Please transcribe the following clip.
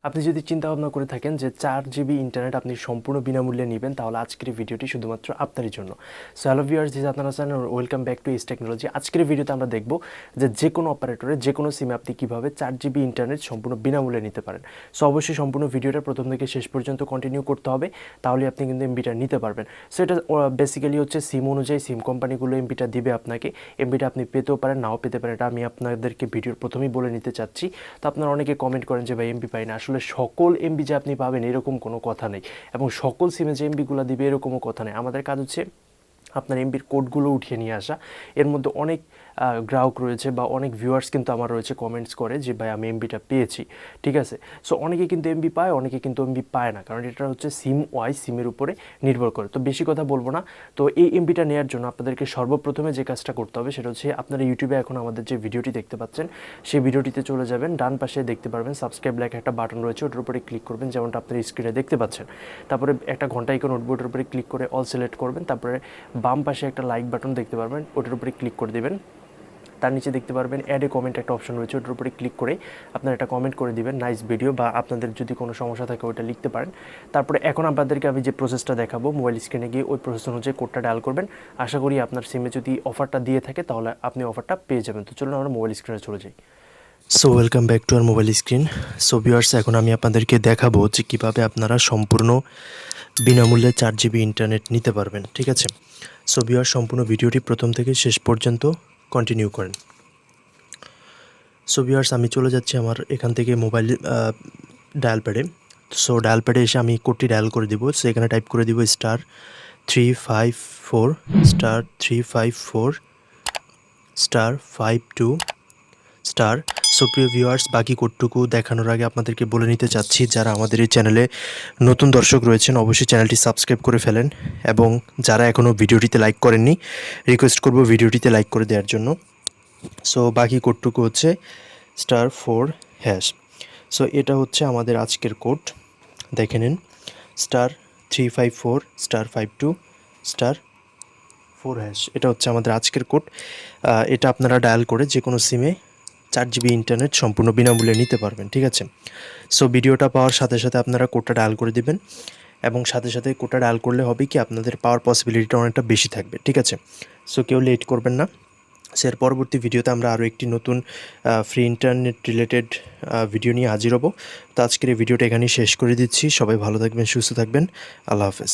আপনি যদি চিন্তা ভাবনা করে থাকেন যে 4 জিবি ইন্টারনেট আপনি সম্পূর্ণ বিনামূল্যে নেবেন, তাহলে আজকের এই ভিডিওটি শুধুমাত্র আপনারই জন্য। সো হ্যালো ভিউয়ার্স, দিস আপনারা জানেন, welcome back to is technology. আজকের ভিডিওতে আমরা দেখব যে কোনো অপারেটরে যে কোনো সিমে আপনি কীভাবে 4 জিবি ইন্টারনেট সম্পূর্ণ বিনামূল্যে নিতে পারেন। সো অবশ্যই সম্পূর্ণ ভিডিওটা প্রথম থেকে শেষ পর্যন্ত কন্টিনিউ করতে হবে, তাহলে আপনি কিন্তু এমবিটা নিতে পারবেন। সো এটা বেসিক্যালি হচ্ছে সিম অনুযায়ী সিম কোম্পানিগুলো এমবিটা দিবে আপনাকে। এমবিটা আপনি পেতেও পারেন, নাও পেতে পারেন, এটা আমি আপনাদেরকে ভিডিওর প্রথমেই বলে নিতে চাচ্ছি। তো আপনারা অনেকে কমেন্ট করেন যে ভাই এমবি পাই না। আসলে সকল এমবি যে আপনি পাবেন এরকম কোনো কথা নেই, এবং সকল সিমে যে এমবিগুলো দিবে এরকমও কথা নেই। আমাদের কাজ হচ্ছে আপনার এমবির কোডগুলো উঠিয়ে নিয়ে আসা। এর মধ্যে অনেক গ্রাহক রয়েছে বা অনেক ভিউয়ার্স কিন্তু আমার রয়েছে, কমেন্টস করে যে ভাই আমি এমবিটা পেয়েছি, ঠিক আছে। সো অনেকে কিন্তু এমবি পায়, অনেকে কিন্তু এমবি পায় না, কারণ এটা হচ্ছে সিম ওয়াইজ সিমের উপরে নির্ভর করে। তো বেশি কথা বলবো না। তো এই এমবিটা নেওয়ার জন্য আপনাদেরকে সর্বপ্রথমে যে কাজটা করতে হবে সেটা হচ্ছে, আপনারা ইউটিউবে এখন আমাদের যে ভিডিওটি দেখতে পাচ্ছেন সেই ভিডিওটিতে চলে যাবেন। ডান পাশে দেখতে পারবেন সাবস্ক্রাইব লেখা একটা বাটন রয়েছে, ওটার উপরে ক্লিক করবেন, যেমনটা আপনার স্ক্রিনে দেখতে পাচ্ছেন। তারপরে একটা ঘন্টা আইকন উঠবে, ওটার উপরে ক্লিক করে অল সিলেক্ট করবেন। তারপরে বাম পাশে একটা লাইক বাটন দেখতে পারবেন, ওটার উপরে ক্লিক করে দেবেন। তার নিচে দেখতে পারবেন অ্যাড এ কমেন্ট একটা অপশন রয়েছে, ওটার উপরে ক্লিক করে আপনারা একটা কমেন্ট করে দিবেন, নাইস ভিডিও, বা আপনাদের যদি কোনো সমস্যা থাকে ওটা লিখতে পারেন। তারপরে এখন আপনাদেরকে আমি যে প্রসেসটা দেখাবো, মোবাইল স্ক্রিনে গিয়ে ওই প্রসেস অনুযায়ী কোডটা ডায়াল করবেন। আশা করি আপনার সিমে যদি অফারটা দিয়ে থাকে তাহলে আপনি অফারটা পেয়ে যাবেন। তো চলুন আমরা মোবাইল স্ক্রিনে চলে যাই। So welcome back to our mobile screen. So viewers, এখন আমি আপনাদেরকে দেখাবো যে কীভাবে আপনারা সম্পূর্ণ বিনামূল্যে 4 জিবি ইন্টারনেট নিতে পারবেন, ঠিক আছে। সো ভিউয়ার্স, সম্পূর্ণ ভিডিওটি প্রথম থেকে শেষ পর্যন্ত কন্টিনিউ করেন। সো ভিউয়ার্স, আমি চলে যাচ্ছি আমার এখান থেকে মোবাইল ডায়াল প্যাডে। সো ডায়াল প্যাডে এসে আমি কোডটি ডায়াল করে দিব। সো এখানে টাইপ করে দিব *354 *354 *52 *। সো প্রিয় ভিউয়ার্স, বাকি কোডটুকু দেখানোর আগে আপনাদেরকে বলে নিতে চাচ্ছি, যারা আমাদের এই চ্যানেলে নতুন দর্শক রয়েছেন অবশ্যই চ্যানেলটি সাবস্ক্রাইব করে ফেলেন, এবং যারা এখনও ভিডিওটিতে লাইক করেননি রিকোয়েস্ট করব ভিডিওটিতে লাইক করে দেওয়ার জন্য। সো বাকি কোডটুকু হচ্ছে *4#। সো এটা হচ্ছে আমাদের আজকের কোড, দেখে নিন। *354 *52 *4#, এটা হচ্ছে আমাদের আজকের কোড। এটা আপনারা ডায়াল করে যে কোনো সিমে 4 জিবি ইন্টারনেট সম্পূর্ণ বিনামূল্যে নিতে পারবেন, ঠিক আছে। সো ভিডিওটা পাওয়ার সাথে সাথে আপনারা কোডটা ডায়াল করে দিবেন, এবং সাথে সাথে কোডটা ডায়াল করলে হবে কি, আপনাদের পাওয়ার পসিবিলিটিটা অনেকটা বেশি থাকবে, ঠিক আছে। সো কেউ লেট করবেন না। এর পরবর্তী ভিডিওতে আমরা আরও একটি নতুন ফ্রি ইন্টারনেট রিলেটেড ভিডিও নিয়ে হাজির হব। তো আজকের এই ভিডিওটা এখানেই শেষ করে দিচ্ছি। সবাই ভালো থাকবেন, সুস্থ থাকবেন। আল্লাহ হাফেজ।